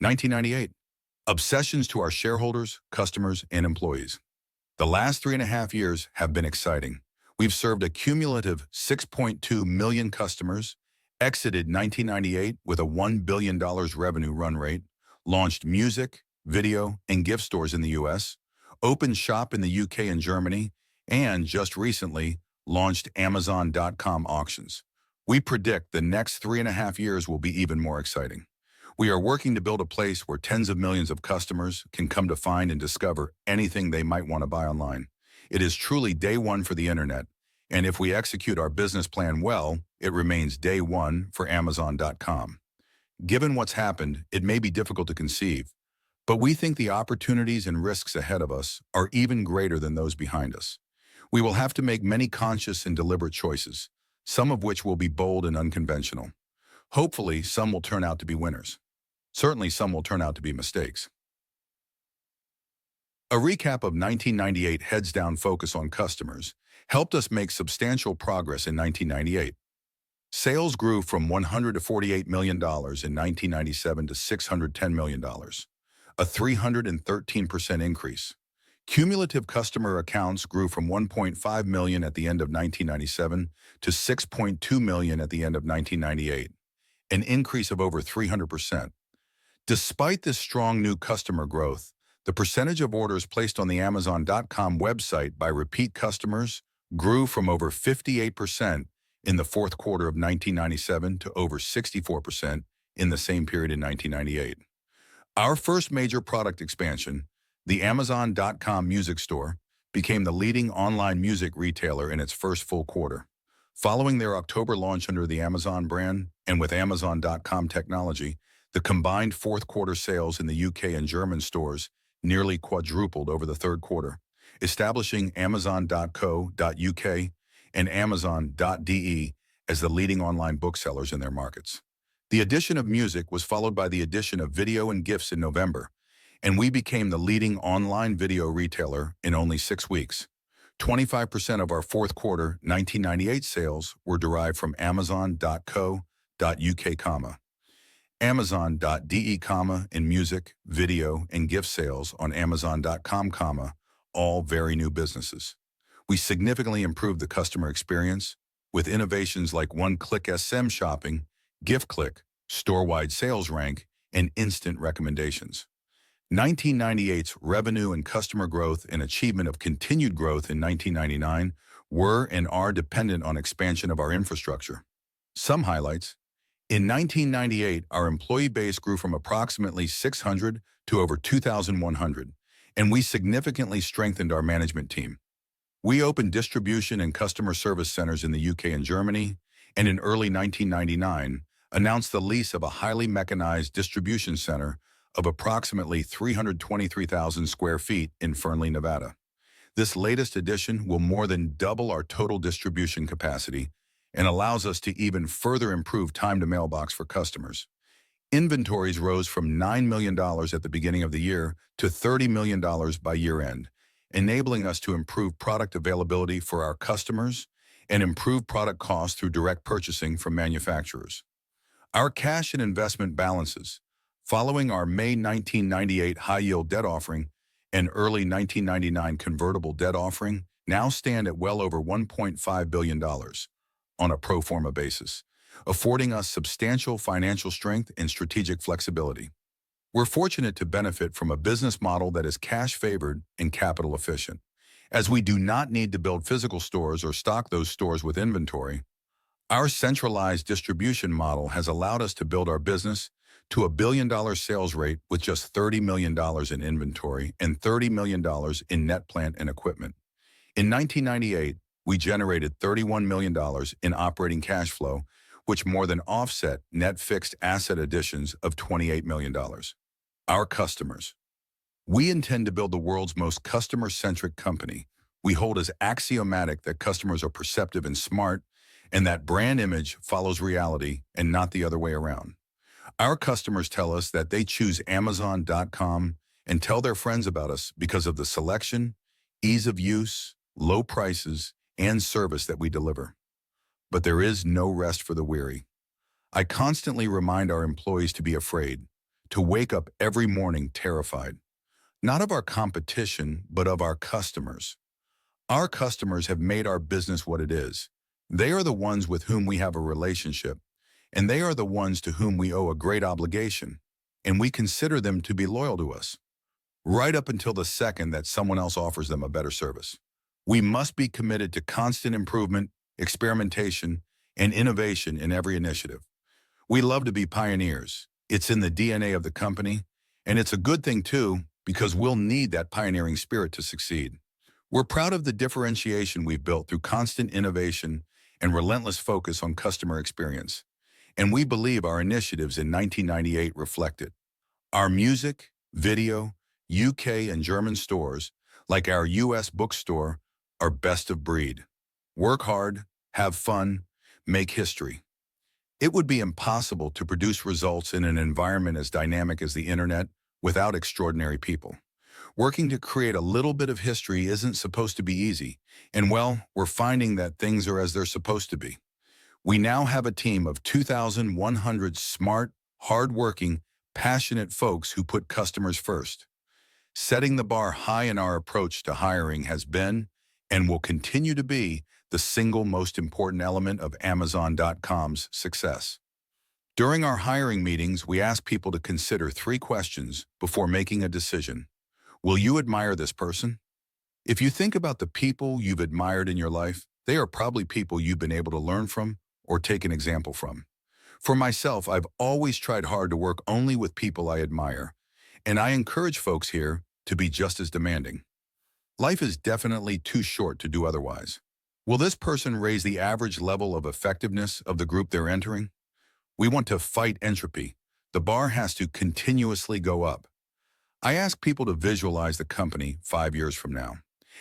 1998. Obsessions to our shareholders, customers, and employees. The last 3.5 years have been exciting. We've served a cumulative 6.2 million customers, exited 1998 with a $1 billion revenue run rate, launched music, video, and gift stores in the US, opened shop in the UK and Germany, and just recently launched Amazon.com auctions. We predict the next 3.5 years will be even more exciting. We are working to build a place where tens of millions of customers can come to find and discover anything they might want to buy online. It is truly day one for the internet, and if we execute our business plan well, it remains day one for Amazon.com. Given what's happened, it may be difficult to conceive, but we think the opportunities and risks ahead of us are even greater than those behind us. We will have to make many conscious and deliberate choices, some of which will be bold and unconventional. Hopefully, some will turn out to be winners. Certainly, some will turn out to be mistakes. A recap of 1998 heads-down focus on customers helped us make substantial progress in 1998. Sales grew from $148 million in 1997 to $610 million, a 313% increase. Cumulative customer accounts grew from 1.5 million at the end of 1997 to 6.2 million at the end of 1998, an increase of over 300%. Despite this strong new customer growth, the percentage of orders placed on the Amazon.com website by repeat customers grew from over 58% in the fourth quarter of 1997 to over 64% in the same period in 1998. Our first major product expansion, the Amazon.com Music Store, became the leading online music retailer in its first full quarter. Following their October launch under the Amazon brand and with Amazon.com technology, the combined fourth quarter sales in the UK and German stores nearly quadrupled over the third quarter, establishing Amazon.co.uk and Amazon.de as the leading online booksellers in their markets. The addition of music was followed by the addition of video and gifts in November, and we became the leading online video retailer in only 6 weeks. 25% of our fourth quarter 1998 sales were derived from Amazon.co.uk, Amazon.de, in music, video, and gift sales on Amazon.com, all very new businesses. We significantly improved the customer experience with innovations like one-click SM shopping, gift click, store-wide sales rank, and instant recommendations. 1998's revenue and customer growth and achievement of continued growth in 1999 were and are dependent on expansion of our infrastructure. Some highlights. In 1998, our employee base grew from approximately 600 to over 2,100, and we significantly strengthened our management team. We opened distribution and customer service centers in the UK and Germany, and in early 1999, announced the lease of a highly mechanized distribution center of approximately 323,000 square feet in Fernley, Nevada. This latest addition will more than double our total distribution capacity and allows us to even further improve time to mailbox for customers. Inventories rose from $9 million at the beginning of the year to $30 million by year-end, enabling us to improve product availability for our customers and improve product costs through direct purchasing from manufacturers. Our cash and investment balances, following our May 1998 high-yield debt offering and early 1999 convertible debt offering, now stand at well over $1.5 billion on a pro forma basis, affording us substantial financial strength and strategic flexibility. We're fortunate to benefit from a business model that is cash-favored and capital efficient. As we do not need to build physical stores or stock those stores with inventory, our centralized distribution model has allowed us to build our business to a $1 billion sales rate with just $30 million in inventory and $30 million in net plant and equipment. In 1998, we generated $31 million in operating cash flow, which more than offset net fixed asset additions of $28 million. Our customers. We intend to build the world's most customer-centric company. We hold as axiomatic that customers are perceptive and smart, and that brand image follows reality and not the other way around. Our customers tell us that they choose Amazon.com and tell their friends about us because of the selection, ease of use, low prices, and service that we deliver. But there is no rest for the weary. I constantly remind our employees to be afraid, to wake up every morning terrified, not of our competition, but of our customers. Our customers have made our business what it is. They are the ones with whom we have a relationship, and they are the ones to whom we owe a great obligation, and we consider them to be loyal to us, right up until the second that someone else offers them a better service. We must be committed to constant improvement, experimentation, and innovation in every initiative. We love to be pioneers. It's in the DNA of the company, and it's a good thing too, because we'll need that pioneering spirit to succeed. We're proud of the differentiation we've built through constant innovation and relentless focus on customer experience, and we believe our initiatives in 1998 reflect it. Our music, video, UK and German stores, like our US bookstore, are best of breed. Work hard, have fun, make history. It would be impossible to produce results in an environment as dynamic as the internet without extraordinary people. Working to create a little bit of history isn't supposed to be easy, and well, we're finding that things are as they're supposed to be. We now have a team of 2,100 smart, hard-working, passionate folks who put customers first. Setting the bar high in our approach to hiring has been, and will continue to be, the single most important element of Amazon.com's success. During our hiring meetings, we ask people to consider 3 questions before making a decision. Will you admire this person? If you think about the people you've admired in your life, they are probably people you've been able to learn from or take an example from. For myself, I've always tried hard to work only with people I admire, and I encourage folks here to be just as demanding. Life is definitely too short to do otherwise. Will this person raise the average level of effectiveness of the group they're entering? We want to fight entropy. The bar has to continuously go up. I ask people to visualize the company 5 years from now.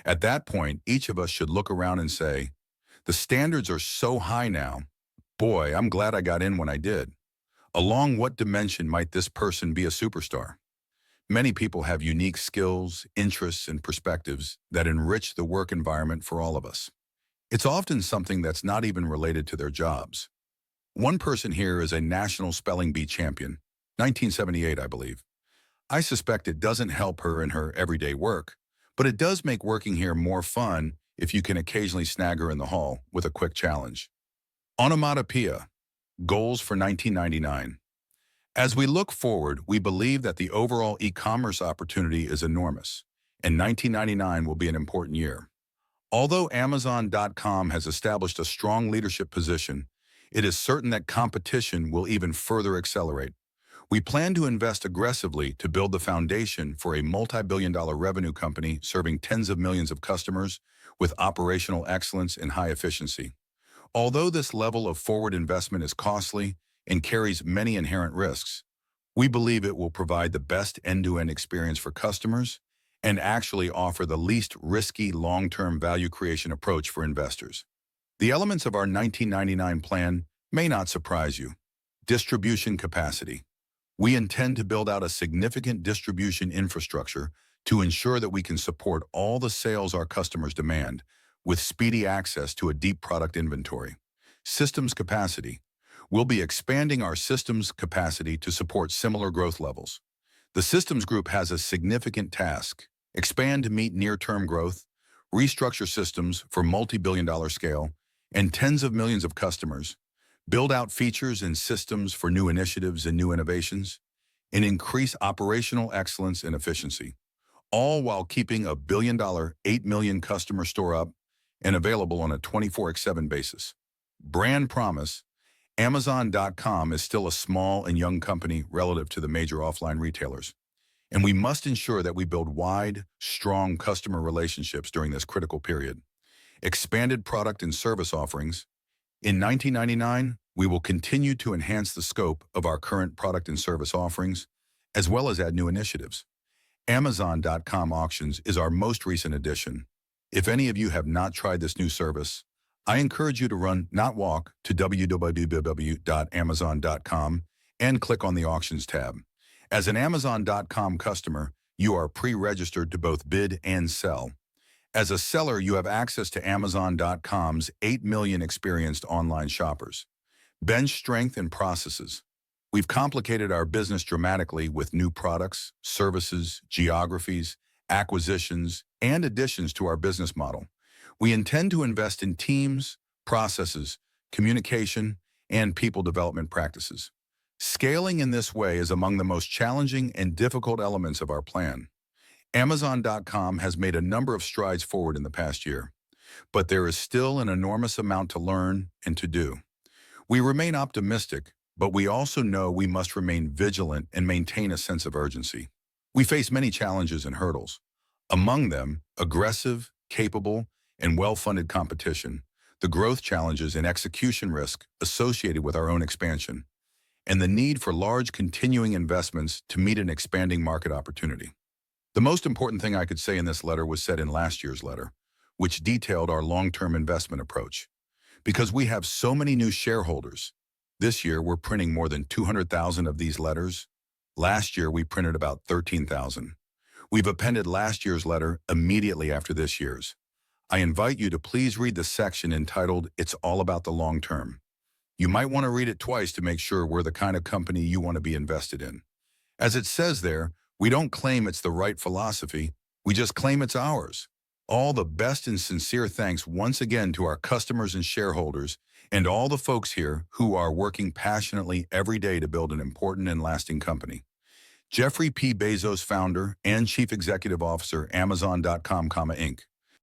At that point, each of us should look around and say, the standards are so high now. Boy, I'm glad I got in when I did. Along what dimension might this person be a superstar? Many people have unique skills, interests, and perspectives that enrich the work environment for all of us. It's often something that's not even related to their jobs. One person here is a national spelling bee champion, 1978, I believe. I suspect it doesn't help her in her everyday work, but it does make working here more fun if you can occasionally snag her in the hall with a quick challenge. Onomatopoeia, goals for 1999. As we look forward, we believe that the overall e-commerce opportunity is enormous, and 1999 will be an important year. Although Amazon.com has established a strong leadership position, it is certain that competition will even further accelerate. We plan to invest aggressively to build the foundation for a multi-billion-dollar revenue company serving tens of millions of customers with operational excellence and high efficiency. Although this level of forward investment is costly and carries many inherent risks, we believe it will provide the best end-to-end experience for customers and actually offer the least risky long-term value creation approach for investors. The elements of our 1999 plan may not surprise you. Distribution capacity. We intend to build out a significant distribution infrastructure to ensure that we can support all the sales our customers demand with speedy access to a deep product inventory. Systems capacity. We'll be expanding our systems capacity to support similar growth levels. The systems group has a significant task: expand to meet near-term growth, restructure systems for multi-billion-dollar scale, and tens of millions of customers, build out features and systems for new initiatives and new innovations, and increase operational excellence and efficiency, all while keeping a billion-dollar, 8 million customer store up and available on a 24/7 basis. Brand promise. Amazon.com is still a small and young company relative to the major offline retailers, and we must ensure that we build wide, strong customer relationships during this critical period. Expanded product and service offerings. In 1999, we will continue to enhance the scope of our current product and service offerings, as well as add new initiatives. Amazon.com Auctions is our most recent addition. If any of you have not tried this new service, I encourage you to run, not walk, to www.amazon.com and click on the Auctions tab. As an Amazon.com customer, you are pre-registered to both bid and sell. As a seller, you have access to Amazon.com's 8 million experienced online shoppers. Bench strength and processes. We've complicated our business dramatically with new products, services, geographies, acquisitions, and additions to our business model. We intend to invest in teams, processes, communication, and people development practices. Scaling in this way is among the most challenging and difficult elements of our plan. Amazon.com has made a number of strides forward in the past year, but there is still an enormous amount to learn and to do. We remain optimistic, but we also know we must remain vigilant and maintain a sense of urgency. We face many challenges and hurdles. Among them, aggressive, capable, and well-funded competition, the growth challenges and execution risk associated with our own expansion, and the need for large continuing investments to meet an expanding market opportunity. The most important thing I could say in this letter was said in last year's letter, which detailed our long-term investment approach. Because we have so many new shareholders, this year we're printing more than 200,000 of these letters. Last year we printed about 13,000. We've appended last year's letter immediately after this year's. I invite you to please read the section entitled "It's All About the Long Term." You might want to read it twice to make sure we're the kind of company you want to be invested in. As it says there, we don't claim it's the right philosophy, we just claim it's ours. All the best and sincere thanks once again to our customers and shareholders, and all the folks here who are working passionately every day to build an important and lasting company. Jeffrey P. Bezos, founder and Chief Executive Officer, Amazon.com, Inc.